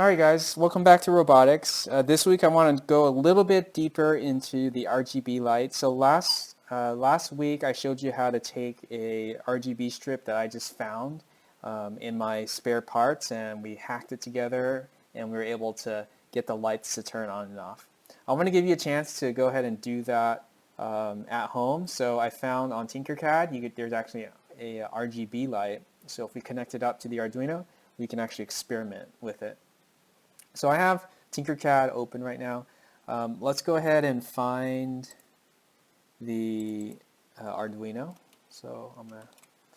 Alright guys, welcome back to robotics. This week I want to go a little bit deeper into the RGB light. So last week I showed you how to take a RGB strip that I just found in my spare parts, and we hacked it together and we were able to get the lights to turn on and off. I want to give you a chance to go ahead and do that at home. So I found on TinkerCAD there's actually a RGB light. So if we connect it up to the Arduino, we can actually experiment with it. So I have TinkerCAD open right now. Let's go ahead and find the Arduino. So I'm going to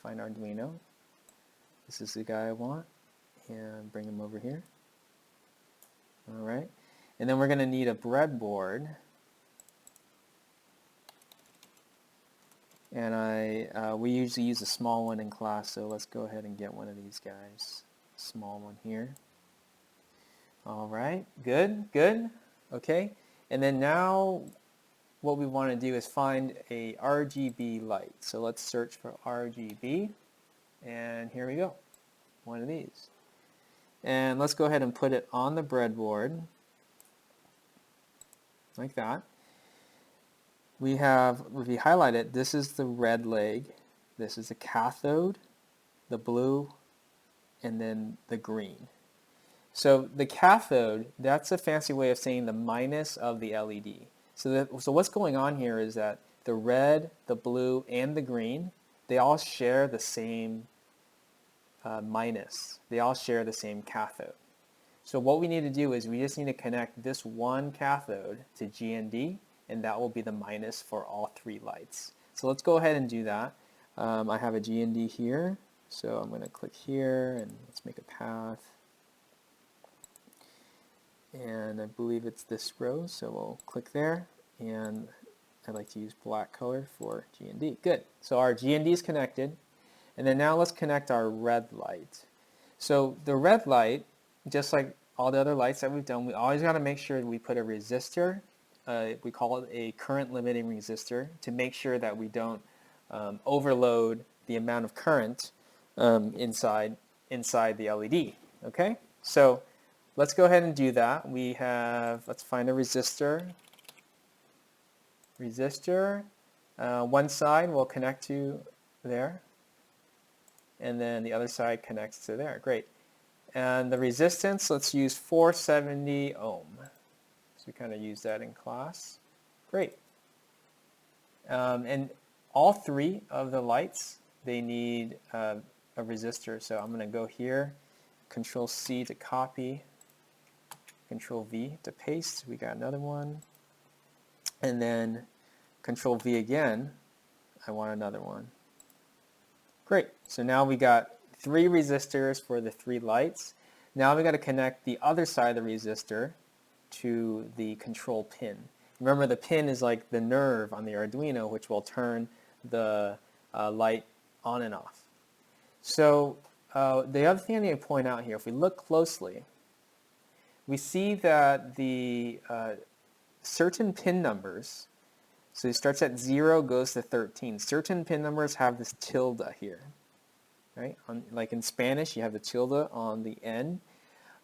find Arduino. This is the guy I want, and bring him over here. All right. And then we're going to need a breadboard. And we usually use a small one in class, so let's go ahead and get one of these guys. Small one here. All right, good. Okay, and then now what we want to do is find a RGB light. So let's search for RGB, and here we go, one of these. And let's go ahead and put it on the breadboard, like that. We have, if you highlight it, this is the red leg, this is the cathode, the blue, and then the green. So the cathode, that's a fancy way of saying the minus of the LED. So what's going on here is that the red, the blue, and the green, they all share the same minus. They all share the same cathode. So what we need to do is we just need to connect this one cathode to GND, and that will be the minus for all three lights. So let's go ahead and do that. I have a GND here, so I'm going to click here, and let's make a path. And I believe it's this row, so we'll click there, and I like to use black color for GND. Good. So our GND is connected, and then now let's connect our red light. So the red light, just like all the other lights that we've done, we always got to make sure we put a resistor. We call it a current limiting resistor to make sure that we don't overload the amount of current inside the LED. Okay, so let's go ahead and do that. Let's find a resistor. One side will connect to there, and then the other side connects to there. Great. And the resistance, let's use 470 ohm. So we kind of use that in class. Great. And all three of the lights, they need a resistor. So I'm going to go here, Control C to copy, Control V to paste. We got another one. And then Control V again. I want another one. Great. So now we got three resistors for the three lights. Now we got to connect the other side of the resistor to the control pin. Remember, the pin is like the nerve on the Arduino, which will turn the light on and off. So the other thing I need to point out here, if we look closely, we see that the certain pin numbers, so it starts at 0, goes to 13. Certain pin numbers have this tilde here, right? Like in Spanish, you have the tilde on the N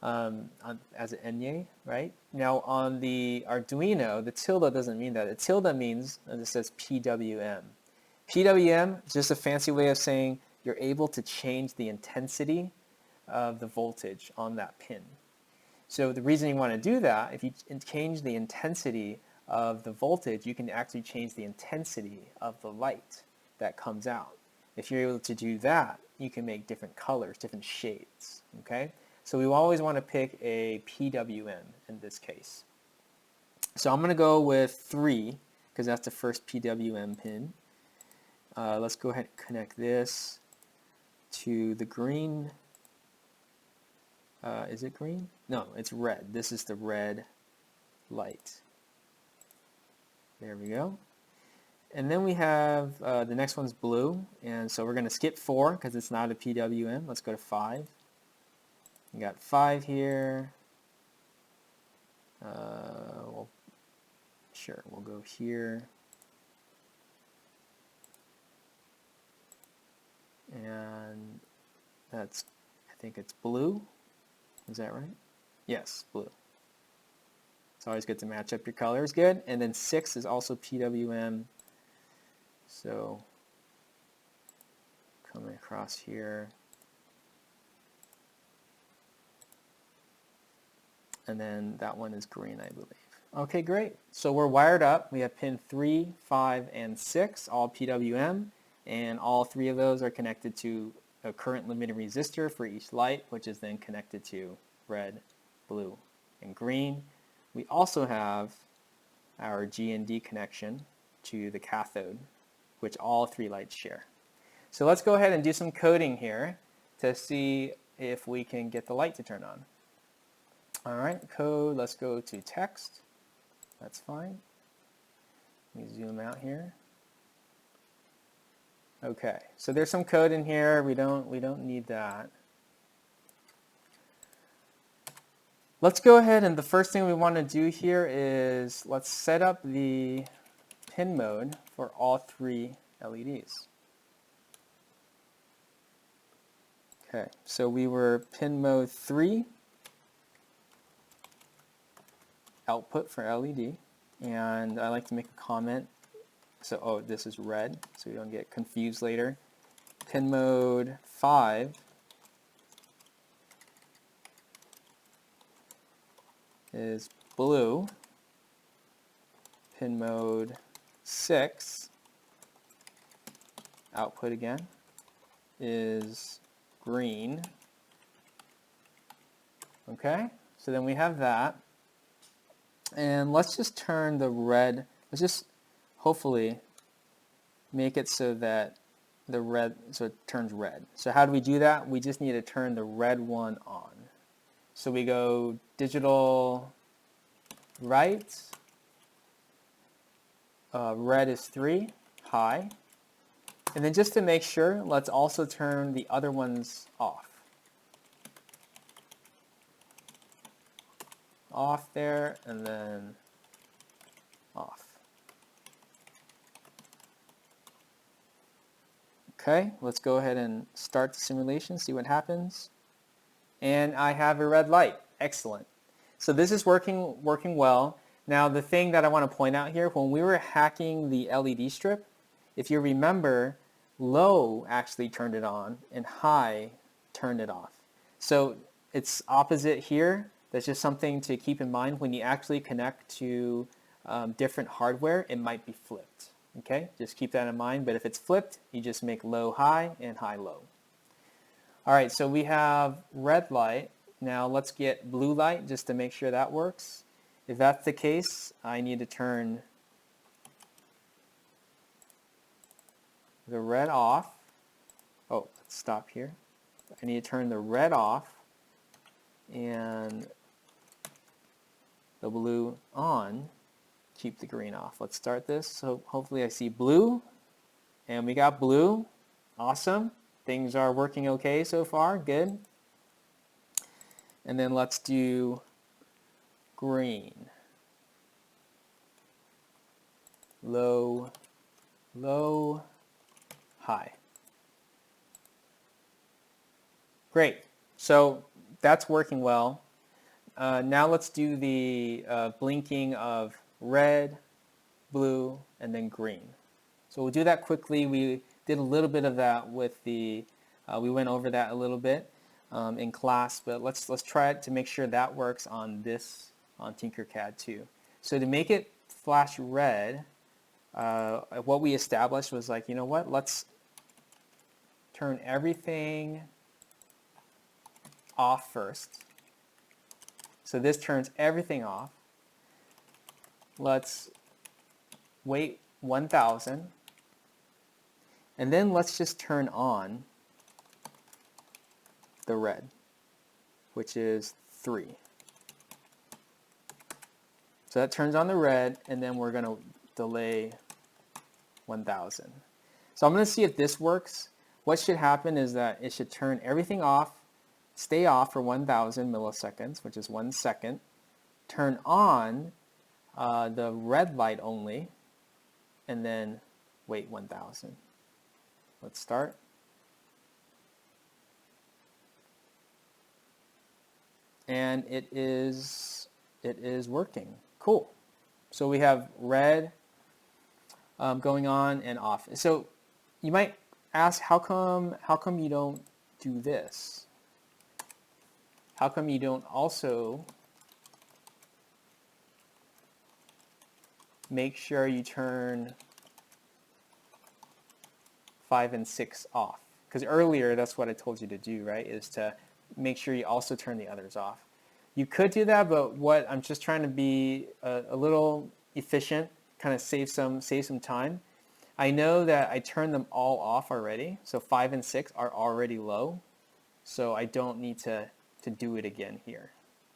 as an enye, right? Now on the Arduino, the tilde doesn't mean that. The tilde means, as it says, PWM. PWM is just a fancy way of saying you're able to change the intensity of the voltage on that pin. So the reason you want to do that, if you change the intensity of the voltage, you can actually change the intensity of the light that comes out. If you're able to do that, you can make different colors, different shades. Okay? So we always want to pick a PWM in this case. So I'm going to go with 3 because that's the first PWM pin. Let's go ahead and connect this to the green. Is it green? No, it's red. This is the red light. There we go. And then we have the next one's blue, and so we're going to skip 4 because it's not a PWM. Let's go to 5. We got 5 here. Sure, we'll go here. And that's, I think it's blue. Is that right? Yes, blue. It's always good to match up your colors. Good. And then 6 is also PWM. So coming across here. And then that one is green, I believe. Okay, great. So we're wired up. We have pin 3, 5, and 6, all PWM. And all 3 of those are connected to a current limiting resistor for each light, which is then connected to red, blue, and green. We also have our G and D connection to the cathode, which all 3 lights share. So let's go ahead and do some coding here to see if we can get the light to turn on. All right, code, let's go to text. That's fine. Let me zoom out here. Okay, so there's some code in here. We don't need that. Let's go ahead, and the first thing we want to do here is let's set up the pin mode for all 3 LEDs. Okay, so we were pin mode 3, output for LED, and I like to make a comment. So, oh, this is red, so we don't get confused later. Pin mode 5 is blue. Pin mode 6, output again, is green. Okay, so then we have that. And let's just turn the red, let's just hopefully make it so that the red, so it turns red. So how do we do that? We just need to turn the red one on. So we go digital right, red is 3, high. And then just to make sure, let's also turn the other ones off. Off there, and then off. Okay, let's go ahead and start the simulation, see what happens. And I have a red light. Excellent. So this is working well. Now the thing that I want to point out here, when we were hacking the LED strip, if you remember, low actually turned it on and high turned it off. So it's opposite here. That's just something to keep in mind when you actually connect to different hardware. It might be flipped. Okay, just keep that in mind. But if it's flipped, you just make low high and high low. All right, so we have red light. Now let's get blue light just to make sure that works. If that's the case, I need to turn the red off. Oh, let's stop here. I need to turn the red off and the blue on, keep the green off. Let's start this. So hopefully I see blue, and we got blue. Awesome. Things are working okay so far. Good. And then let's do green. Low, low, high. Great. So that's working well. Now let's do the blinking of red, blue, and then green. So we'll do that quickly. We did a little bit of that with the, we went over that a little bit in class, but let's try it to make sure that works on this, on TinkerCAD too. So to make it flash red, what we established was like, you know what, let's turn everything off first. So this turns everything off. Let's wait 1000. And then let's just turn on the red, which is 3. So that turns on the red, and then we're going to delay 1000. So I'm going to see if this works. What should happen is that it should turn everything off, stay off for 1000 milliseconds, which is 1 second, turn on the red light only, and then wait 1000. Let's start. and it is working. Cool. So we have red going on and off. So you might ask, how come you don't do this? How come you don't also make sure you turn 5 and 6 off? Because earlier that's what I told you to do, right? Is to make sure you also turn the others off. You could do that, but what I'm just trying to be a little efficient, kind of save some time. I know that I turned them all off already, so 5 and 6 are already low, so I don't need to do it again here.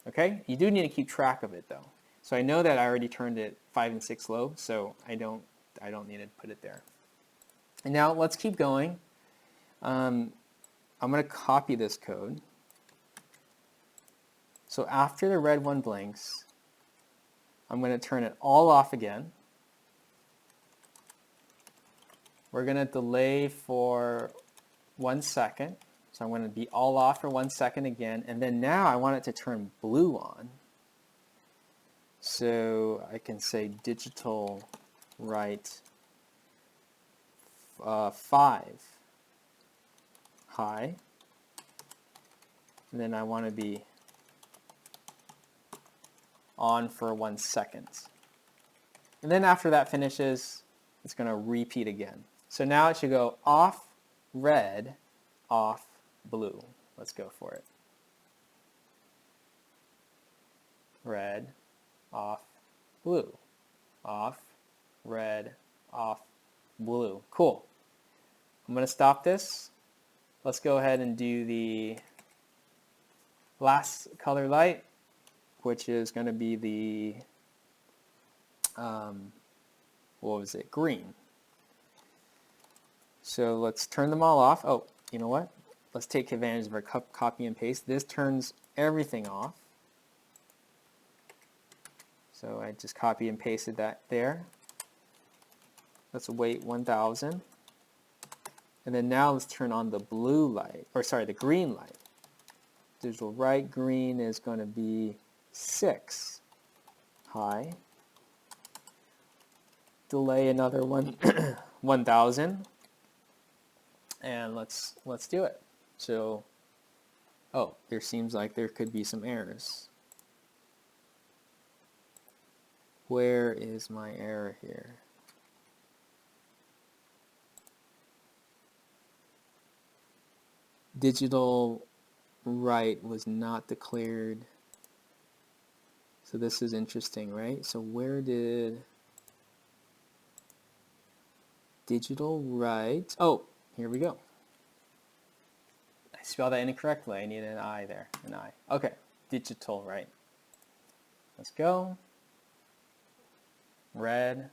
Okay? You do need to keep track of it though. So I know that I already turned it 5 and 6 low, so I don't need to put it there. And now let's keep going. I'm going to copy this code. So after the red one blinks, I'm going to turn it all off again. We're going to delay for 1 second. So I'm going to be all off for 1 second again. And then now I want it to turn blue on. So I can say digital right 5 high. And then I want to be on for 1 second. And then after that finishes, it's going to repeat again. So now it should go off red, off blue. Let's go for it. Red, off blue. Off, red, off blue. Cool. I'm going to stop this. Let's go ahead and do the last color light, which is going to be the, what was it, green. So let's turn them all off. Oh, you know what? Let's take advantage of our copy and paste. This turns everything off. So I just copy and pasted that there. Let's wait 1000. And then now let's turn on the blue light, or sorry, the green light. Digital right green is going to be 6 high. Delay another 1000. And let's do it. So, oh, there seems like there could be some errors. Where is my error here? Digital right was not declared. So this is interesting, right? So where did digital right? Oh, here we go. I spelled that incorrectly. I need an I there, an I. Okay, digital right. Let's go. Red,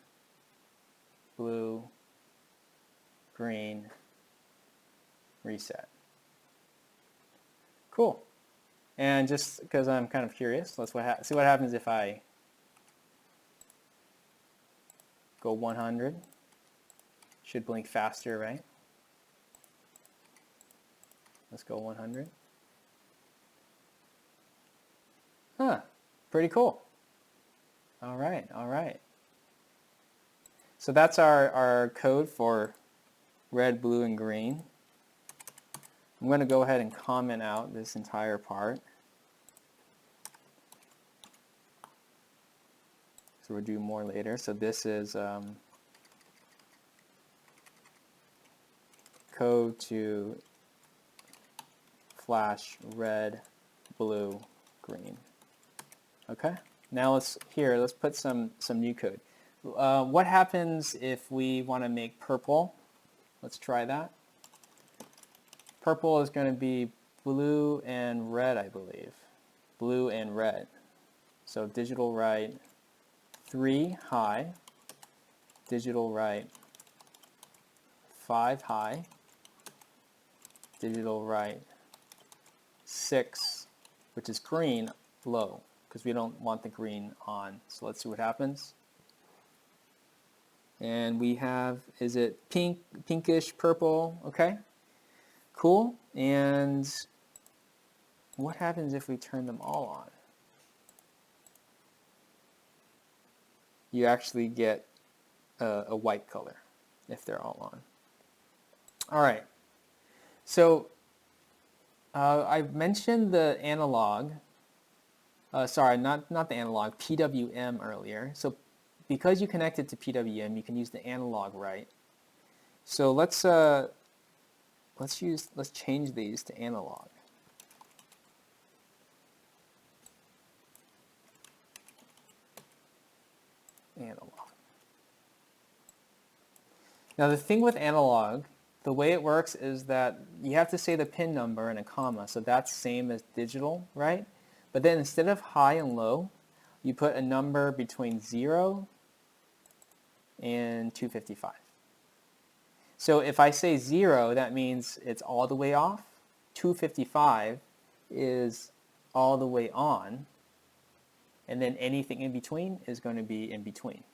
blue, green, reset. Cool. And just because I'm kind of curious, let's see what happens if I go 100. Should blink faster, right? Let's go 100. Huh, pretty cool. All right, all right. So that's our code for red, blue, and green. I'm going to go ahead and comment out this entire part. So we'll do more later. So this is code to flash red, blue, green. Okay. Now let's put some new code. What happens if we want to make purple? Let's try that. Purple is going to be blue and red, I believe. Blue and red. So digital right 3 high, digital right 5 high, digital right 6, which is green, low, because we don't want the green on. So let's see what happens. And we have, is it pink, pinkish purple? Okay. Cool. And what happens if we turn them all on? You actually get a white color if they're all on. All right. So I mentioned the analog. Sorry, not the analog, PWM earlier. So because you connected to PWM, you can use the analog, right? So let's change these to analog. Analog. Now the thing with analog, the way it works is that you have to say the pin number and a comma, so that's same as digital, right? But then instead of high and low, you put a number between 0 and 255. So if I say 0, that means it's all the way off. 255 is all the way on. And then anything in between is going to be in between.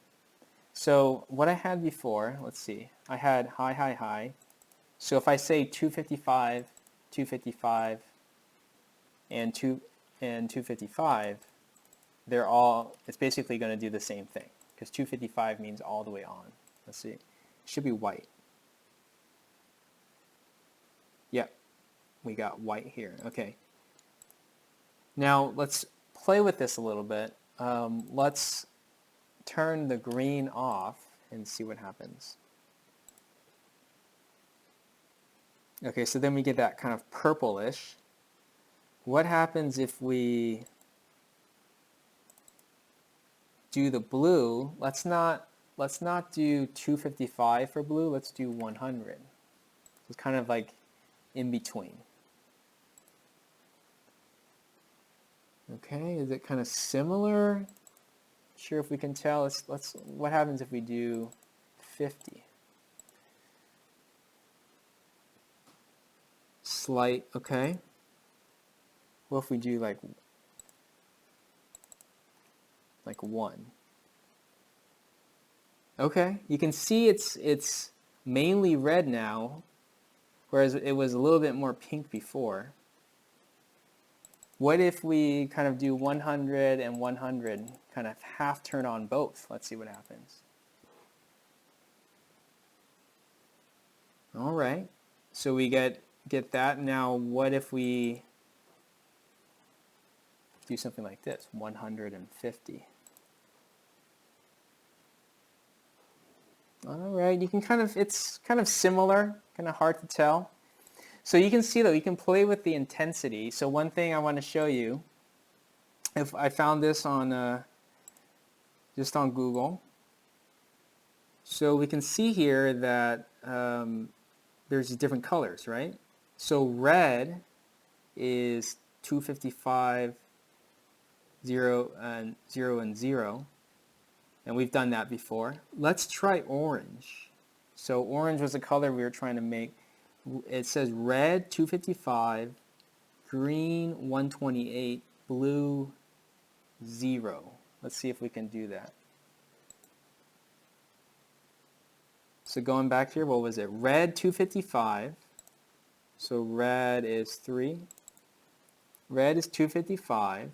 So what I had before, let's see, I had high, high, high. So if I say 255, 255, and 255, they're all, it's basically going to do the same thing, because 255 means all the way on. Let's see, it should be white. Yep, we got white here. Okay. Now let's play with this a little bit. Let's turn the green off and see what happens. Okay, so then we get that kind of purplish. What happens if we do the blue? Let's not do 255 for blue. Let's do 100. It's kind of like in between. Okay, is it kind of similar? Sure, if we can tell. What happens if we do 50? Slight, okay. What if we do like 1? Okay, you can see it's mainly red now, whereas it was a little bit more pink before. What if we kind of do 100 and 100, kind of half turn on both? Let's see what happens. All right, so we get that. Now what if we do something like this, 150? All right, you can it's kind of similar, kind of hard to tell. So you can see though, you can play with the intensity. So one thing I want to show you, if I found this on just on Google. So we can see here that there's different colors, right? So red is 255, 0 and 0. And we've done that before. Let's try orange. So orange was the color we were trying to make. It says red 255, green 128, blue 0. Let's see if we can do that. So going back here, what was it? Red 255. So red is 3. Red is 255.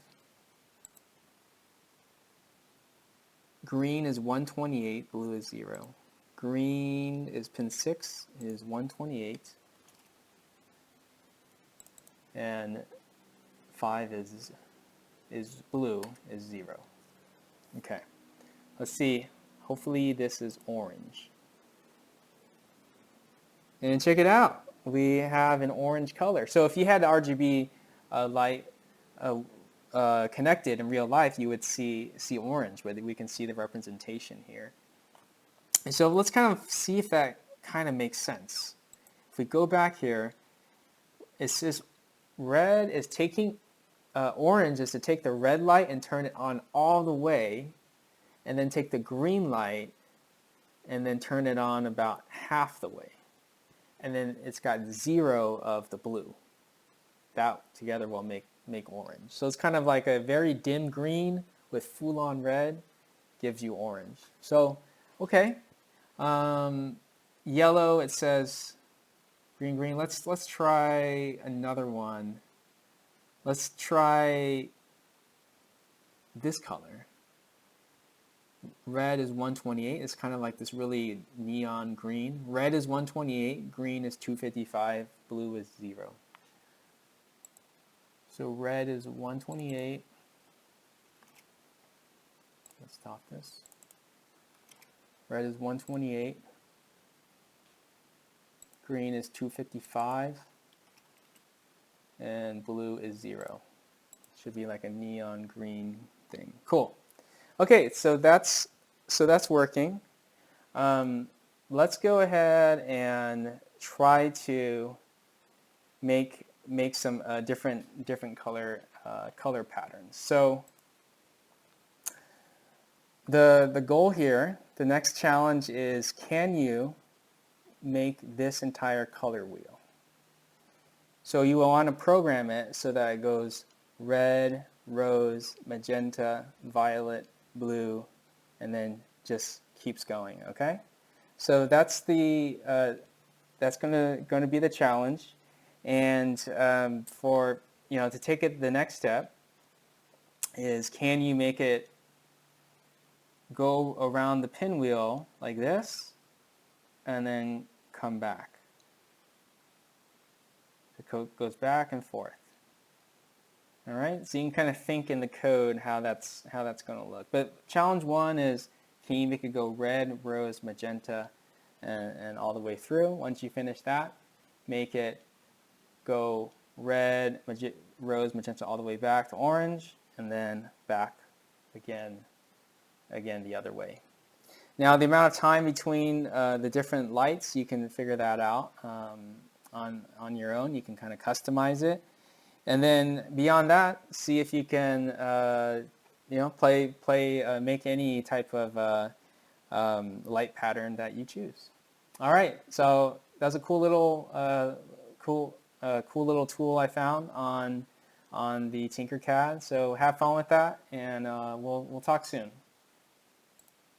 Green is 128, blue is 0. Green is pin 6, is 128. And 5 is blue, is 0. Okay, let's see. Hopefully this is orange. And check it out. We have an orange color. So if you had the RGB light connected in real life, you would see orange, where we can see the representation here. And so let's kind of see if that kind of makes sense. If we go back here, it says red is taking, orange is to take the red light and turn it on all the way, and then take the green light and then turn it on about half the way. And then it's got 0 of the blue. That together will make orange. So it's kind of like a very dim green with full-on red gives you orange. So, okay. Yellow, it says green. Let's try another one. Let's try this color. Red is 128. It's kind of like this really neon green. Red is 128, green is 255, blue is 0. So red is 128. Let's stop this. Red is 128. Green is 255. And blue is 0. Should be like a neon green thing. Cool. Okay, so that's working. Let's go ahead and try to make some different color patterns. So the goal here, the next challenge is, can you make this entire color wheel? So you will want to program it so that it goes red, rose, magenta, violet, blue, and then just keeps going. Okay, so that's the that's going to be the challenge, and for to take it the next step is, can you make it go around the pinwheel like this and then come back? The code goes back and forth. All right, so you can kind of think in the code how that's going to look. But challenge 1 is, can you make it go red, rose, magenta, and all the way through? Once you finish that, make it go red, rose, magenta, all the way back to orange, and then back again the other way. Now the amount of time between the different lights, you can figure that out on your own. You can kind of customize it. And then beyond that, see if you can, make any type of light pattern that you choose. All right, so that's a cool little tool I found on the TinkerCAD. So have fun with that, and we'll talk soon.